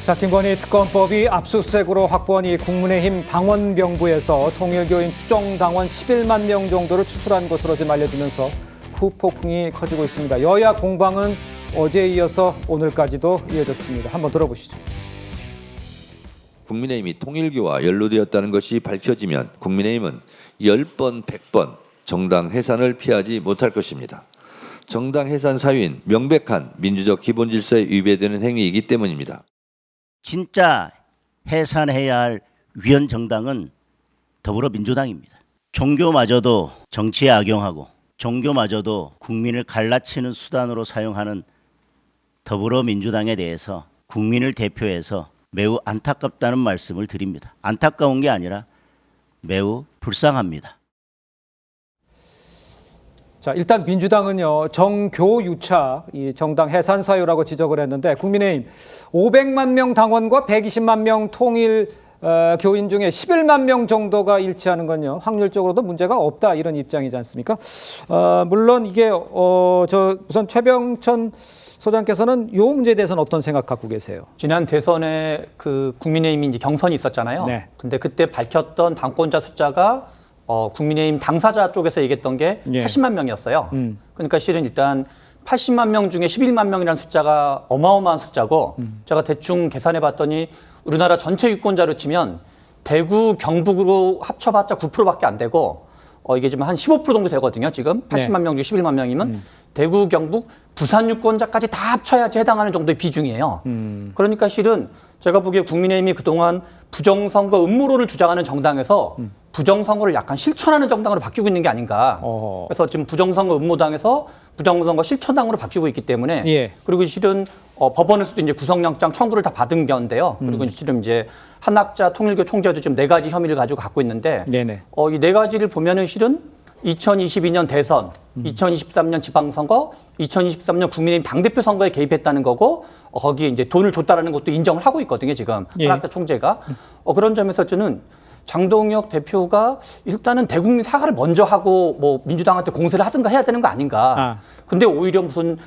자, 김건희 특검법이 압수수색으로 확보한 이 국민의힘 당원명부에서 통일교인 추정당원 11만 명 정도를 추출한 것으로 지금 알려지면서 후폭풍이 커지고 있습니다. 여야 공방은 어제에 이어서 오늘까지도 이어졌습니다. 한번 들어보시죠. 국민의힘이 통일교와 연루되었다는 것이 밝혀지면 국민의힘은 10번, 100번 정당 해산을 피하지 못할 것입니다. 정당 해산 사유인 명백한 민주적 기본 질서에 위배되는 행위이기 때문입니다. 진짜 해산해야 할 위헌 정당은 더불어민주당입니다. 종교마저도 정치에 악용하고 종교마저도 국민을 갈라치는 수단으로 사용하는 더불어민주당에 대해서 국민을 대표해서 매우 안타깝다는 말씀을 드립니다. 안타까운 게 아니라 매우 불쌍합니다. 자, 일단 민주당은요, 정교유착, 이 정당 해산 사유라고 지적을 했는데 국민의힘 500만 명 당원과 120만 명 통일 교인 중에 11만 명 정도가 일치하는 건요, 확률적으로도 문제가 없다, 이런 입장이지 않습니까? 물론 이게 우선 최병천 소장께서는 이 문제에 대해서는 어떤 생각 갖고 계세요? 지난 대선에 그 국민의힘이 이제 경선이 있었잖아요. 네. 근데 그때 밝혔던 당권자 숫자가 국민의힘 당사자 쪽에서 얘기했던 게 예. 80만 명이었어요. 그러니까 실은 일단 80만 명 중에 11만 명이라는 숫자가 어마어마한 숫자고 제가 대충 계산해 봤더니 우리나라 전체 유권자로 치면 대구, 경북으로 합쳐봤자 9%밖에 안 되고 이게 지금 한 15% 정도 되거든요. 지금 80만 명 중에 11만 명이면 대구, 경북, 부산 유권자까지 다 합쳐야지 해당하는 정도의 비중이에요. 그러니까 실은 제가 보기에 국민의힘이 그동안 부정선거 음모론을 주장하는 정당에서 부정선거를 약간 실천하는 정당으로 바뀌고 있는 게 아닌가. 그래서 지금 부정선거 음모당에서 부정선거 실천당으로 바뀌고 있기 때문에 예. 그리고 실은 법원에서도 이제 구속영장 청구를 다 받은 건데요. 그리고 실은 이제 한학자 통일교 총재도 지금 4가지 혐의를 가지고 갖고 있는데 네네. 이 4가지를 보면은 실은 2022년 대선, 2023년 지방선거, 2023년 국민의힘 당대표 선거에 개입했다는 거고 거기에 이제 돈을 줬다라는 것도 인정을 하고 있거든요. 지금 예. 한학자 총재가 그런 점에서 저는 장동혁 대표가 일단은 대국민 사과를 먼저 하고 뭐 민주당한테 공세를 하든가 해야 되는 거 아닌가. 근데 오히려 무슨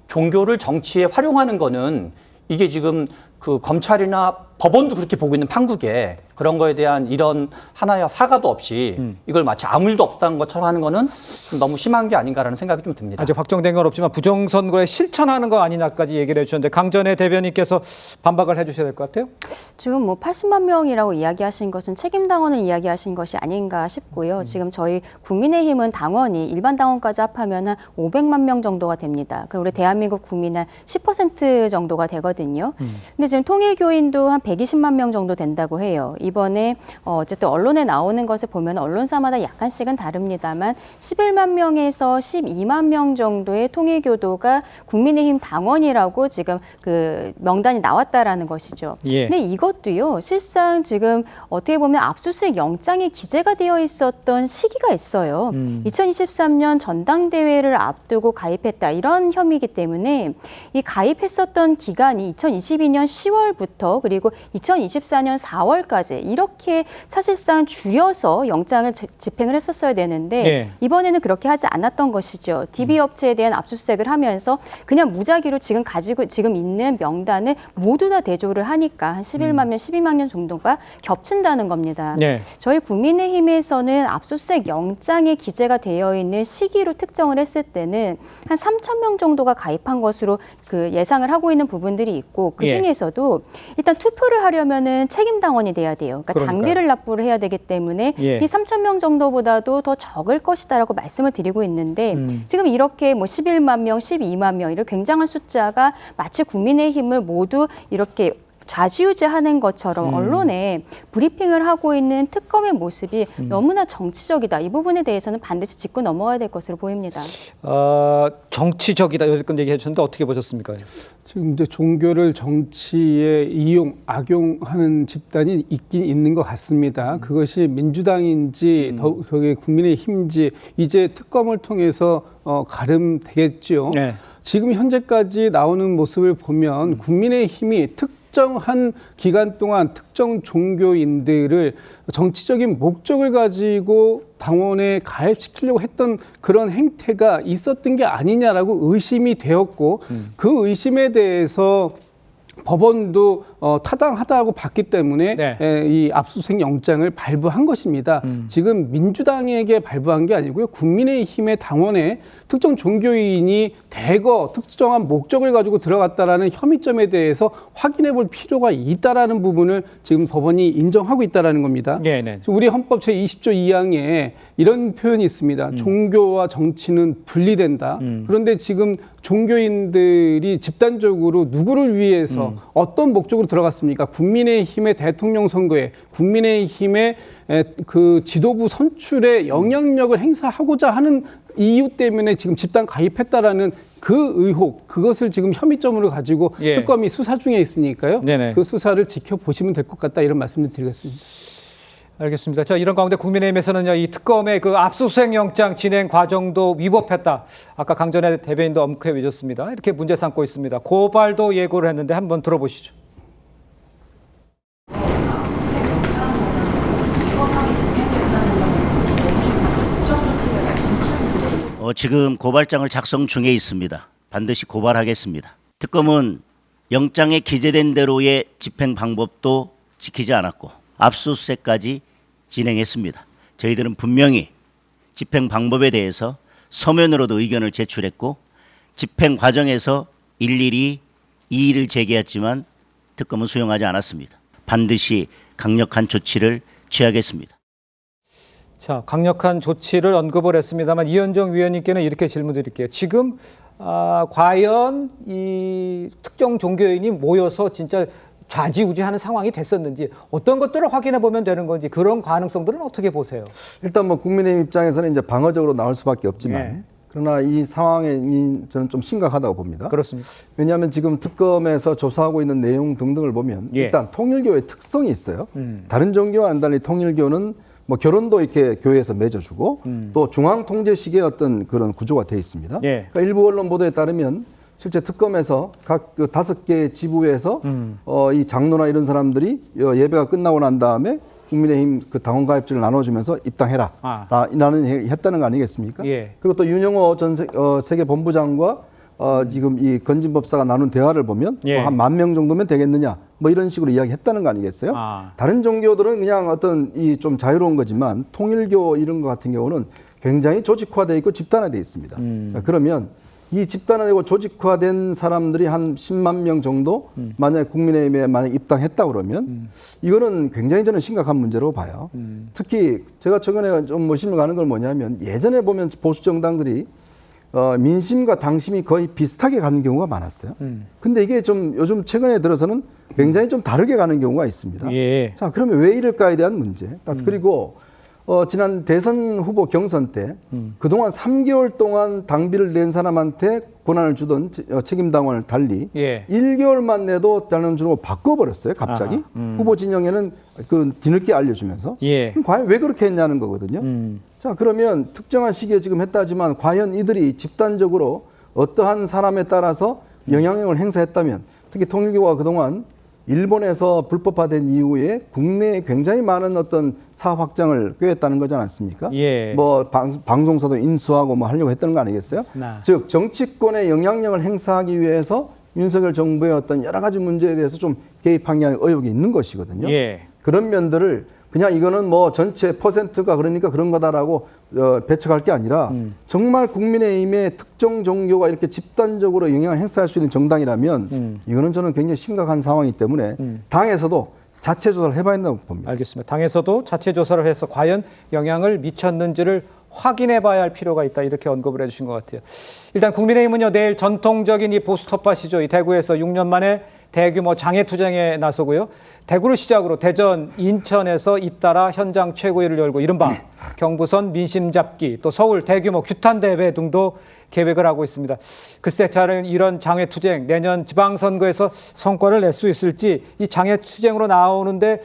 종교를 정치에 활용하는 거는 이게 지금 그 검찰이나 법원도 그렇게 보고 있는 판국에 그런 거에 대한 이런 하나의 사과도 없이 이걸 마치 아무 일도 없다는 것처럼 하는 거는 좀 너무 심한 게 아닌가라는 생각이 좀 듭니다. 아직 확정된 건 없지만 부정선거에 실천하는 거 아니냐까지 얘기를 해주셨는데 강전의 대변인께서 반박을 해주셔야 될 것 같아요. 지금 뭐 80만 명이라고 이야기하신 것은 책임당원을 이야기하신 것이 아닌가 싶고요. 지금 저희 국민의힘은 당원이 일반 당원까지 합하면 한 500만 명 정도가 됩니다. 그럼 우리 대한민국 국민의 10% 정도가 되거든요. 근데 지금 통일교인도 한 120만 명 정도 된다고 해요. 이번에 어쨌든 언론에 나오는 것을 보면 언론사마다 약간씩은 다릅니다만 11만 명에서 12만 명 정도의 통일교도가 국민의힘 당원이라고 지금 그 명단이 나왔다라는 것이죠. 예. 근데 이것도요, 실상 지금 어떻게 보면 압수수색 영장에 기재가 되어 있었던 시기가 있어요. 2023년 전당대회를 앞두고 가입했다, 이런 혐의이기 때문에 이 가입했었던 기간이 2022년 10월부터 그리고 2024년 4월까지 이렇게 사실상 줄여서 영장을 집행을 했었어야 되는데 예. 이번에는 그렇게 하지 않았던 것이죠. DB 업체에 대한 압수수색을 하면서 그냥 무작위로 지금 있는 명단을 모두 다 대조를 하니까 한 11만 명, 12만 명 정도가 겹친다는 겁니다. 네. 저희 국민의힘에서는 압수수색 영장에 기재가 되어 있는 시기로 특정을 했을 때는 한 3천 명 정도가 가입한 것으로 그 예상을 하고 있는 부분들이 있고 그 중에서도 일단 투표를 하려면은 책임당원이 돼야 돼요. 그러니까 그러니까요. 당비를 납부를 해야 되기 때문에 예. 이 3천 명 정도보다도 더 적을 것이다라고 말씀을 드리고 있는데 지금 이렇게 뭐 11만 명, 12만 명 이런 굉장한 숫자가 마치 국민의힘을 모두 이렇게 좌지우지하는 것처럼 언론에 브리핑을 하고 있는 특검의 모습이 너무나 정치적이다. 이 부분에 대해서는 반드시 짚고 넘어가야 될 것으로 보입니다. 정치적이다, 여기까지 얘기해 주셨는데 어떻게 보셨습니까? 지금 이제 종교를 정치에 악용하는 집단이 있긴 있는 것 같습니다. 그것이 민주당인지 저기 국민의힘인지 이제 특검을 통해서 가름되겠죠. 네. 지금 현재까지 나오는 모습을 보면 국민의힘이 특정한 기간 동안 특정 종교인들을 정치적인 목적을 가지고 당원에 가입시키려고 했던 그런 행태가 있었던 게 아니냐라고 의심이 되었고 그 의심에 대해서 법원도 타당하다고 봤기 때문에 네. 이 압수수색 영장을 발부한 것입니다. 지금 민주당에게 발부한 게 아니고요. 국민의힘의 당원에 특정 종교인이 대거 특정한 목적을 가지고 들어갔다라는 혐의점에 대해서 확인해 볼 필요가 있다라는 부분을 지금 법원이 인정하고 있다라는 겁니다. 네네. 우리 헌법 제20조 2항에 이런 표현이 있습니다. 종교와 정치는 분리된다. 그런데 지금 종교인들이 집단적으로 누구를 위해서 어떤 목적으로 들어갔습니까? 국민의힘의 대통령 선거에 국민의힘의 그 지도부 선출에 영향력을 행사하고자 하는 이유 때문에 지금 집단 가입했다라는 그 의혹, 그것을 지금 혐의점으로 가지고 예. 특검이 수사 중에 있으니까요. 네네. 그 수사를 지켜보시면 될 것 같다 이런 말씀을 드리겠습니다. 알겠습니다. 자, 이런 가운데 국민의힘에서는요, 이 특검의 그 압수수색 영장 진행 과정도 위법했다. 아까 강전의 대변인도 엄격히 외쳤습니다. 이렇게 문제 삼고 있습니다. 고발도 예고를 했는데 한번 들어보시죠. 지금 고발장을 작성 중에 있습니다. 반드시 고발하겠습니다. 특검은 영장에 기재된 대로의 집행 방법도 지키지 않았고 압수수색까지 진행했습니다. 저희들은 분명히 집행 방법에 대해서 서면으로도 의견을 제출했고 집행 과정에서 일일이 이의를 제기했지만 특검은 수용하지 않았습니다. 반드시 강력한 조치를 취하겠습니다. 자, 강력한 조치를 언급을 했습니다만 이현정 위원님께는 이렇게 질문드릴게요. 지금 과연 이 특정 종교인이 모여서 진짜 좌지우지하는 상황이 됐었는지 어떤 것들을 확인해 보면 되는 건지 그런 가능성들은 어떻게 보세요? 일단 뭐 국민의힘 입장에서는 이제 방어적으로 나올 수밖에 없지만 네. 그러나 이 상황이 저는 좀 심각하다고 봅니다. 그렇습니다. 왜냐하면 지금 특검에서 조사하고 있는 내용 등등을 보면 예. 일단 통일교의 특성이 있어요. 다른 종교와는 달리 통일교는 뭐 결혼도 이렇게 교회에서 맺어주고 또 중앙 통제식의 어떤 그런 구조가 되어 있습니다. 예. 그러니까 일부 언론 보도에 따르면 실제 특검에서 각 그 5개 지부에서 이 장로나 이런 사람들이 예배가 끝나고 난 다음에 국민의힘 그 당원 가입증을 나눠주면서 입당해라 라는 했다는 거 아니겠습니까? 예. 그리고 또 윤영호 세계 본부장과 지금 이 건진법사가 나눈 대화를 보면 예. 한 10,000명 정도면 되겠느냐 뭐 이런 식으로 이야기했다는 거 아니겠어요? 다른 종교들은 그냥 어떤 이 좀 자유로운 거지만 통일교 이런 거 같은 경우는 굉장히 조직화되어 있고 집단화되어 있습니다. 자, 그러면 이 집단화되고 조직화된 사람들이 한 10만 명 정도 만약에 국민의힘에 만약 입당했다 그러면 이거는 굉장히 저는 심각한 문제로 봐요. 특히 제가 최근에 좀 의심을 가는 건 뭐냐면 예전에 보면 보수 정당들이 민심과 당심이 거의 비슷하게 가는 경우가 많았어요. 근데 이게 좀 요즘 최근에 들어서는 굉장히 좀 다르게 가는 경우가 있습니다. 예. 자, 그러면 왜 이럴까에 대한 문제. 그리고 지난 대선 후보 경선 때 그동안 3개월 동안 당비를 낸 사람한테 권한을 주던 책임 당원을 달리 예. 1개월만 내도 당원 주고 바꿔버렸어요. 갑자기 후보 진영에는 그 뒤늦게 알려주면서 예. 그럼 과연 왜 그렇게 했냐는 거거든요. 자, 그러면 특정한 시기에 지금 했다지만 과연 이들이 집단적으로 어떠한 사람에 따라서 영향력을 행사했다면 특히 통일교가 그동안 일본에서 불법화된 이후에 국내에 굉장히 많은 어떤 사업 확장을 꾀했다는 거지 않습니까? 예. 뭐 방송사도 인수하고 뭐 하려고 했다는 거 아니겠어요? 즉 정치권의 영향력을 행사하기 위해서 윤석열 정부의 어떤 여러 가지 문제에 대해서 좀 개입한 게 아니라 의혹이 있는 것이거든요. 예. 그런 면들을 그냥 이거는 뭐 전체 퍼센트가 그러니까 그런 거다라고 배척할 게 아니라 정말 국민의힘의 특정 종교가 이렇게 집단적으로 영향을 행사할 수 있는 정당이라면 이거는 저는 굉장히 심각한 상황이기 때문에 당에서도 자체 조사를 해봐야 한다고 봅니다. 알겠습니다. 당에서도 자체 조사를 해서 과연 영향을 미쳤는지를 확인해 봐야 할 필요가 있다. 이렇게 언급을 해주신 것 같아요. 일단 국민의힘은요, 내일 전통적인 이 보수톱파시죠. 이 대구에서 6년 만에 대규모 장애투쟁에 나서고요. 대구를 시작으로 대전, 인천에서 잇따라 현장 최고위를 열고 이른바 경부선 민심 잡기, 또 서울 대규모 규탄 대회 등도 계획을 하고 있습니다. 글쎄, 저는 이런 장애투쟁 내년 지방선거에서 성과를 낼 수 있을지, 이 장애투쟁으로 나오는데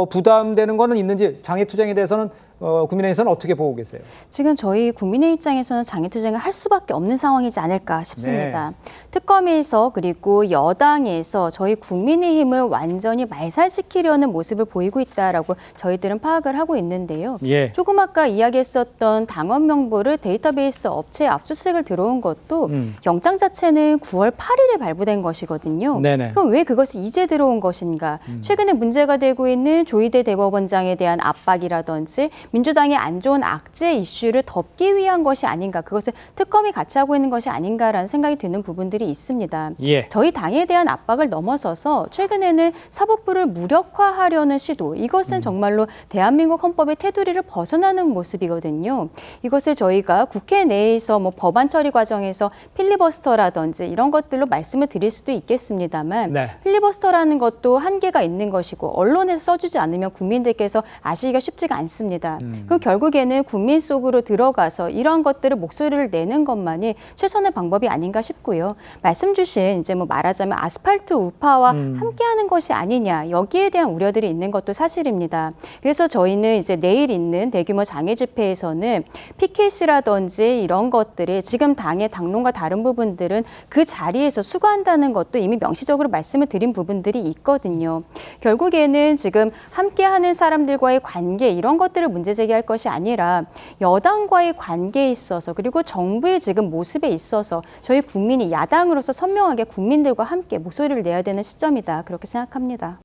부담되는 거는 있는지, 장애투쟁에 대해서는 국민의힘에서는 어떻게 보고 계세요? 지금 저희 국민의 입장에서는 장애투쟁을 할 수밖에 없는 상황이지 않을까 싶습니다. 특검에서 그리고 여당에서 저희 국민의힘을 완전히 말살시키려는 모습을 보이고 있다라고 저희들은 파악을 하고 있는데요. 예. 조금 아까 이야기했었던 당원 명부를 데이터베이스 업체에 압수수색을 들어온 것도 영장 자체는 9월 8일에 발부된 것이거든요. 네네. 그럼 왜 그것이 이제 들어온 것인가? 최근에 문제가 되고 있는 조희대 대법원장에 대한 압박이라든지 민주당의 안 좋은 악재 이슈를 덮기 위한 것이 아닌가? 그것을 특검이 같이 하고 있는 것이 아닌가라는 생각이 드는 부분들이 있습니다. 예. 저희 당에 대한 압박을 넘어서서 최근에는 사법부를 무력화하려는 시도, 이것은 정말로 대한민국 헌법의 테두리를 벗어나는 모습이거든요. 이것을 저희가 국회 내에서 뭐 법안 처리 과정에서 필리버스터라든지 이런 것들로 말씀을 드릴 수도 있겠습니다만 네. 필리버스터라는 것도 한계가 있는 것이고 언론에서 써주지 않으면 국민들께서 아시기가 쉽지가 않습니다. 그럼 결국에는 국민 속으로 들어가서 이러한 것들을 목소리를 내는 것만이 최선의 방법이 아닌가 싶고요. 말씀 주신 이제 뭐 말하자면 아스팔트 우파와 함께하는 것이 아니냐, 여기에 대한 우려들이 있는 것도 사실입니다. 그래서 저희는 이제 내일 있는 대규모 장애 집회에서는 피켓이라든지 이런 것들이 지금 당의 당론과 다른 부분들은 그 자리에서 수거한다는 것도 이미 명시적으로 말씀을 드린 부분들이 있거든요. 결국에는 지금 함께하는 사람들과의 관계, 이런 것들을 문제 제기할 것이 아니라 여당과의 관계에 있어서, 그리고 정부의 지금 모습에 있어서 저희 국민이 야당으로서 선명하게 국민들과 함께 목소리를 내야 되는 시점이다, 그렇게 생각합니다.